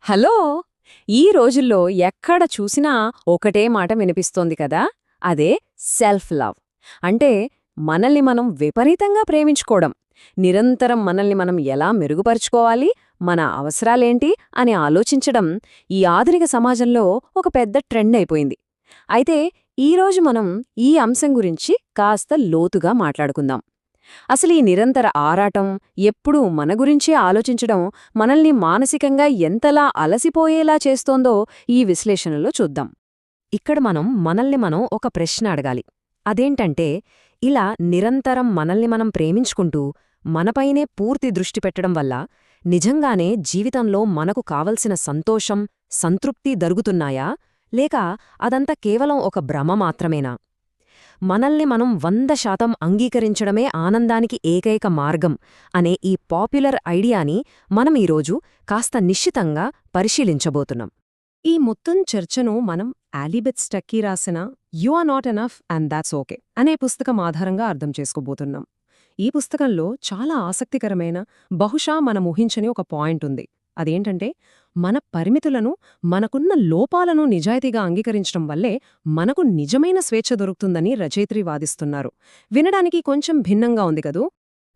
Hello! ఈ రోజుల్లో ఎక్కడ చూసినా ఒకటే మాట వినిపిస్తోంది కదా! అదే సెల్ఫ్ లవ్. అంటే మనల్ని మనం విపరీతంగా ప్రేమించుకోవడం. నిరంతరం మనల్ని మనం ఎలా మెరుగుపరుచుకోవాలి, మన అవసరాలేంటి అని ఆలోచించడం ఈ ఆధునిక సమాజంలో ఒక పెద్ద ట్రెండ్ అయిపోయింది. అయితే ఈరోజు మనం ఈ అంశం గురించి కాస్త లోతుగా మాట్లాడుకుందాం. అసలీ నిరంతర ఆరాటం, ఎప్పుడూ మన గురించే ఆలోచించడం మనల్ని మానసికంగా ఎంతలా అలసిపోయేలా చేస్తోందో ఈ విశ్లేషణలో చూద్దాం. ఇక్కడ మనల్ని మనం ఒక ప్రశ్న అడగాలి. అదేంటంటే, ఇలా నిరంతరం మనల్ని మనం ప్రేమించుకుంటూ, మనపైనే పూర్తి దృష్టి పెట్టడం వల్ల నిజంగానే జీవితంలో మనకు కావలసిన సంతోషం, సంతృప్తి దొరుకుతున్నాయా? లేక అదంతా కేవలం ఒక భ్రమ మాత్రమేనా? మనల్ని మనం 100% అంగీకరించడమే ఆనందానికి ఏకైక మార్గం అనే ఈ పాపులర్ ఐడియాని మనం ఈరోజు కాస్త నిశ్చితంగా పరిశీలించబోతున్నాం. ఈ మొత్తం చర్చను మనం ఆలిబెత్ స్టక్కీ రాసిన you are not enough and that's okay అనే పుస్తకం ఆధారంగా అర్థం చేసుకోబోతున్నాం. ఈ పుస్తకంలో చాలా ఆసక్తికరమైన, బహుశా మనం ఊహించని ఒక పాయింట్ ఉంది. అదేంటంటే, మన పరిమితులను, మనకున్న లోపాలను నిజాయితీగా అంగీకరించడం వల్లే మనకు నిజమైన స్వేచ్ఛ దొరుకుతుందని రచయిత్రి వాదిస్తున్నారు. వినడానికి కొంచెం భిన్నంగా ఉంది కదూ?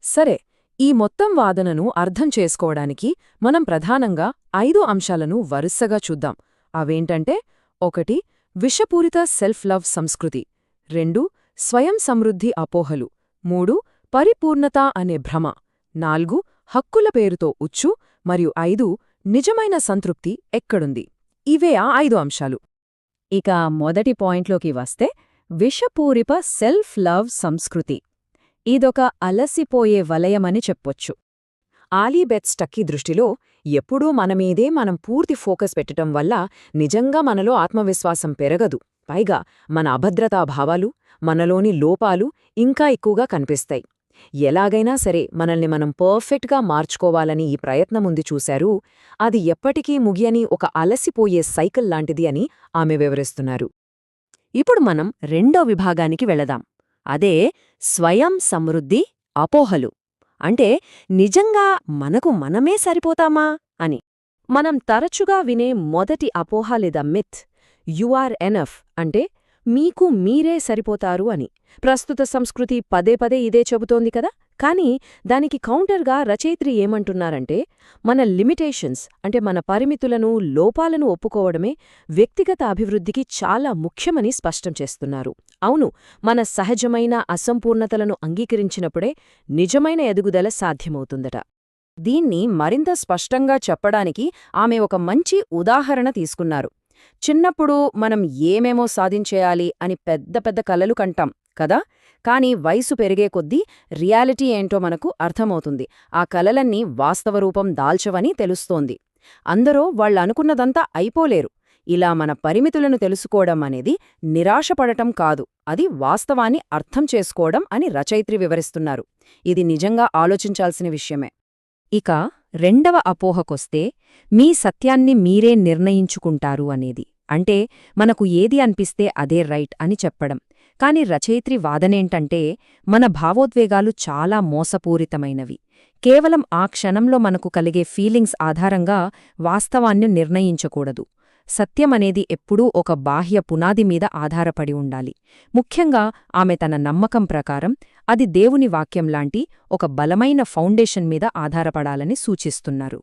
సరే, ఈ మొత్తం వాదనను అర్థం చేసుకోవడానికి మనం ప్రధానంగా 5 అంశాలను వరుసగా చూద్దాం. అవేంటంటే: 1. విషపూరిత సెల్ఫ్ లవ్ సంస్కృతి. 2. స్వయం సమృద్ధి అపోహలు. 3. పరిపూర్ణత అనే భ్రమ. 4. హక్కుల పేరుతో ఉచ్చు. మరియు 5. నిజమైన సంతృప్తి ఎక్కడుంది. ఇవే ఆ 5 అంశాలు. ఇక మొదటి పాయింట్లోకి వస్తే, విషపూరిత సెల్ఫ్ లవ్ సంస్కృతి. ఇదొక అలసిపోయే వలయమని చెప్పొచ్చు. ఆలిబెత్ స్టక్కీ దృష్టిలో ఎప్పుడూ మనమీదే మనం పూర్తి ఫోకస్ పెట్టడం వల్ల నిజంగా మనలో ఆత్మవిశ్వాసం పెరగదు. పైగా మన అభద్రతా భావాలు, మనలోని లోపాలు ఇంకా ఎక్కువగా కనిపిస్తాయి. ఎలాగైనా సరే మనల్ని మనం పర్ఫెక్ట్గా మార్చుకోవాలని ఈ ప్రయత్నముంది చూశారు. అది ఎప్పటికీ ముగియని ఒక అలసిపోయే సైకిల్ లాంటిది అని ఆమె వివరిస్తున్నారు. ఇప్పుడు మనం రెండో విభాగానికి వెళదాం. అదే స్వయం సమృద్ధి అపోహలు. అంటే నిజంగా మనకు మనమే సరిపోతామా అని. మనం తరచుగా వినే మొదటి అపోహ లేదా మిత్ యు ఆర్ ఎనఫ్ అంటే మీకు మీరే సరిపోతారు అని. ప్రస్తుత సంస్కృతి పదే పదే ఇదే చెబుతోంది కదా. కానీ దానికి కౌంటర్గా రచయిత్రి ఏమంటున్నారంటే, మన లిమిటేషన్స్ అంటే మన పరిమితులను, లోపాలను ఒప్పుకోవడమే వ్యక్తిగత అభివృద్ధికి చాలా ముఖ్యమని స్పష్టం చేస్తున్నారు. అవును, మన సహజమైన అసంపూర్ణతలను అంగీకరించినప్పుడే నిజమైన ఎదుగుదల సాధ్యమవుతుందట. దీన్ని మరింత స్పష్టంగా చెప్పడానికి ఆమె ఒక మంచి ఉదాహరణ తీసుకున్నారు. చిన్నప్పుడు మనం ఏమేమో సాధించేయాలి అని పెద్ద పెద్ద కలలు కంటాం కదా. కానీ వయసు పెరిగే కొద్దీ రియాలిటీ ఏంటో మనకు అర్థమవుతుంది. ఆ కలలన్నీ వాస్తవ రూపం దాల్చవని తెలుస్తోంది. అందరూ వాళ్ళనుకున్నదంతా అయిపోలేరు. ఇలా మన పరిమితులను తెలుసుకోవడం అనేది నిరాశపడటం కాదు, అది వాస్తవాన్ని అర్థం చేసుకోవడం అని రచయిత్రి వివరిస్తున్నారు. ఇది నిజంగా ఆలోచించాల్సిన విషయమే. ఇక రెండవ అపోహకొస్తే, మీ సత్యాన్ని మీరే నిర్ణయించుకుంటారు అనేది. అంటే మనకు ఏది అనిపిస్తే అదే రైట్ అని చెప్పడం. కాని రచయిత్రి వాదనేంటంటే, మన భావోద్వేగాలు చాలా మోసపూరితమైనవి. కేవలం ఆ క్షణంలో మనకు కలిగే ఫీలింగ్స్ ఆధారంగా వాస్తవాన్ని నిర్ణయించకూడదు. సత్యమనేది ఎప్పుడూ ఒక బాహ్య పునాది మీద ఆధారపడి ఉండాలి. ముఖ్యంగా ఆమె తన నమ్మకం ప్రకారం అది దేవుని వాక్యంలాంటి ఒక బలమైన ఫౌండేషన్ మీద ఆధారపడాలని సూచిస్తున్నారు.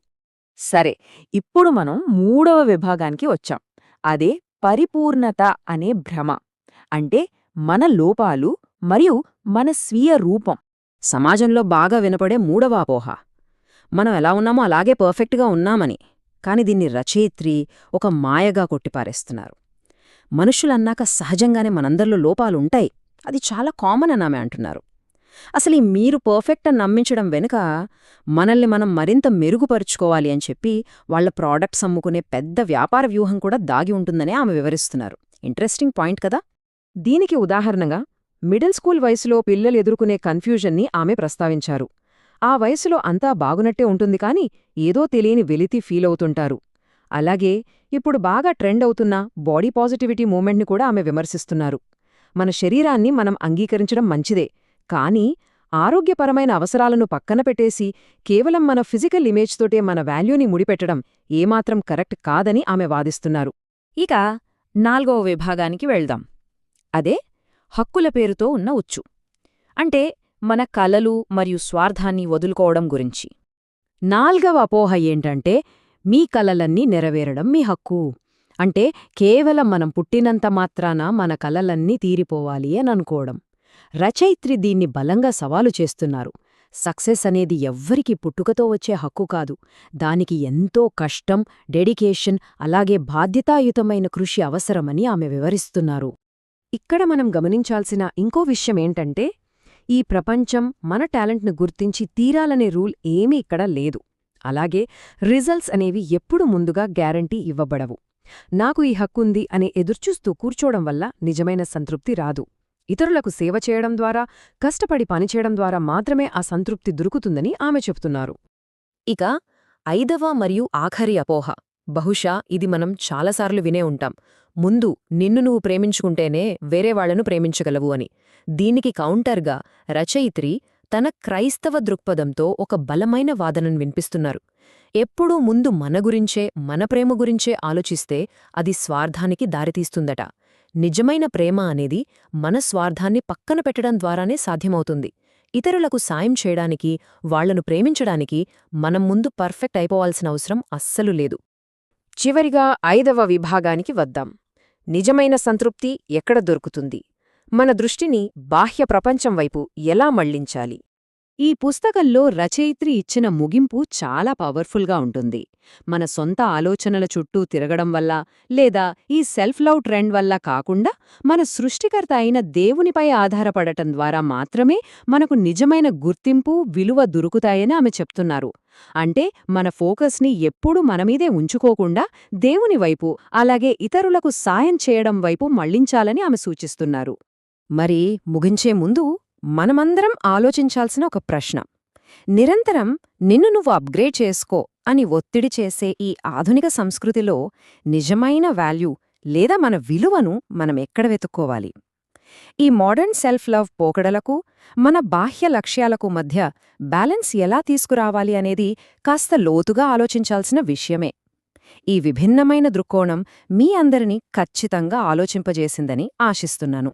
సరే, ఇప్పుడు మనం మూడవ విభాగానికి వచ్చాం. అదే పరిపూర్ణత అనే భ్రమ. అంటే మన లోపాలు మరియు మన స్వీయ రూపం. సమాజంలో బాగా వినపడే మూడవ అపోహ. మనం ఎలా ఉన్నామో అలాగే పర్ఫెక్ట్గా ఉన్నామని. కాని దీన్ని రచయిత్రి ఒక మాయగా కొట్టిపారేస్తున్నారు. మనుషులన్నాక సహజంగానే మనందరిలో లోపాలుంటాయి, అది చాలా కామన్ అని ఆమె అంటున్నారు. అసలు మీరు పర్ఫెక్ట్ అని నమ్మించడం వెనుక మనల్ని మనం మరింత మెరుగుపరుచుకోవాలి అని చెప్పి వాళ్ల ప్రోడక్ట్స్ అమ్ముకునే పెద్ద వ్యాపార వ్యూహం కూడా దాగి ఉంటుందని ఆమె వివరిస్తున్నారు. ఇంట్రెస్టింగ్ పాయింట్ కదా. దీనికి ఉదాహరణగా మిడిల్ స్కూల్ వయసులో పిల్లలు ఎదుర్కొనే కన్ఫ్యూజన్ని ఆమె ప్రస్తావించారు. ఆ వయసులో అంతా బాగున్నట్టే ఉంటుంది కాని ఏదో తెలియని వెలితి ఫీలవుతుంటారు. అలాగే ఇప్పుడు బాగా ట్రెండ్ అవుతున్న బాడీ పాజిటివిటీ మూమెంట్ని కూడా ఆమె విమర్శిస్తున్నారు. మన శరీరాన్ని మనం అంగీకరించడం మంచిదే, కానీ ఆరోగ్యపరమైన అవసరాలను పక్కన పెట్టేసి కేవలం మన ఫిజికల్ ఇమేజ్తోటే మన వాల్యూని ముడిపెట్టడం ఏమాత్రం కరెక్ట్ కాదని ఆమె వాదిస్తున్నారు. ఇక 4వ విభాగానికి వెళ్దాం. అదే హక్కుల పేరుతో ఉన్న ఉచ్చు. అంటే మన కలలు మరియు స్వార్థాన్ని వదులుకోవడం గురించి. 4వ అపోహ ఏంటంటే మీ కలలన్నీ నెరవేరడం మీ హక్కు. అంటే కేవలం మనం పుట్టినంత మాత్రాన మన కలలన్నీ తీరిపోవాలి అని అనుకోవడం. రచయిత్రి దీన్ని బలంగా సవాలు చేస్తున్నారు. సక్సెస్ అనేది ఎవ్వరికీ పుట్టుకతో వచ్చే హక్కు కాదు. దానికి ఎంతో కష్టం, డెడికేషన్, అలాగే బాధ్యతాయుతమైన కృషి అవసరమని ఆమె వివరిస్తున్నారు. ఇక్కడ మనం గమనించాల్సిన ఇంకో విషయమేంటంటే ఈ ప్రపంచం మన టాలెంట్ను గుర్తించి తీరాలనే రూల్ ఏమీ ఇక్కడ లేదు. అలాగే రిజల్ట్స్ అనేవి ఎప్పుడు ముందుగా గ్యారంటీ ఇవ్వబడవు. నాకు ఈ హక్కుంది అనే ఎదుర్చూస్తూ కూర్చోవడం వల్ల నిజమైన సంతృప్తి రాదు. ఇతరులకు సేవ చేయడం ద్వారా, కష్టపడి పనిచేయడం ద్వారా మాత్రమే ఆ సంతృప్తి దొరుకుతుందని ఆమె చెప్తున్నారు. ఇక 5వ మరియు ఆఖరి అపోహ. బహుశా ఇది మనం చాలాసార్లు వినే ఉంటాం. ముందు నిన్ను నువ్వు ప్రేమించుకుంటేనే వేరేవాళ్లను ప్రేమించగలవు అని. దీనికి కౌంటర్గా రచయిత్రి తన క్రైస్తవ దృక్పథంతో ఒక బలమైన వాదనను వినిపిస్తున్నారు. ఎప్పుడూ ముందు మన గురించే, మన ప్రేమ గురించే ఆలోచిస్తే అది స్వార్థానికి దారితీస్తుందట. నిజమైన ప్రేమ అనేది మన స్వార్థాన్ని పక్కన పెట్టడం ద్వారానే సాధ్యమవుతుంది. ఇతరులకు సాయం చేయడానికి, వాళ్లను ప్రేమించడానికి మనం ముందు పర్ఫెక్ట్ అయిపోవాల్సిన అవసరం అస్సలు లేదు. చివరిగా 5వ విభాగానికి వద్దాం. నిజమైన సంతృప్తి ఎక్కడ దొరుకుతుంది? మన దృష్టిని బాహ్య ప్రపంచం వైపు ఎలా మళ్లించాలి? ఈ పుస్తకంలో రచయిత్రి ఇచ్చిన ముగింపు చాలా పవర్ఫుల్గా ఉంటుంది. మన సొంత ఆలోచనల చుట్టూ తిరగడం వల్ల, లేదా ఈ సెల్ఫ్ లవ్ ట్రెండ్ వల్ల కాకుండా మన సృష్టికర్త అయిన దేవునిపై ఆధారపడటం ద్వారా మాత్రమే మనకు నిజమైన గుర్తింపు, విలువ దొరుకుతాయని ఆమె చెప్తున్నారు. అంటే మన ఫోకస్ని ఎప్పుడూ మనమీదే ఉంచుకోకుండా దేవుని వైపు, అలాగే ఇతరులకు సాయం చేయడం వైపు మళ్లించాలని ఆమె సూచిస్తున్నారు. మరి ముగించే ముందు మనమందరం ఆలోచించాల్సిన ఒక ప్రశ్న. నిరంతరం నిన్ను నువ్వు అప్గ్రేడ్ చేసుకో అని ఒత్తిడి చేసే ఈ ఆధునిక సంస్కృతిలో నిజమైన వాల్యూ లేదా మన విలువను మనమెక్కడ వెతుక్కోవాలి? ఈ మోడర్న్ సెల్ఫ్ లవ్ పోకడలకు, మన బాహ్య లక్ష్యాలకు మధ్య బ్యాలెన్స్ ఎలా తీసుకురావాలి అనేది కాస్త లోతుగా ఆలోచించాల్సిన విషయమే. ఈ విభిన్నమైన దృక్కోణం మీ అందరినీ ఖచ్చితంగా ఆలోచింపజేసిందని ఆశిస్తున్నాను.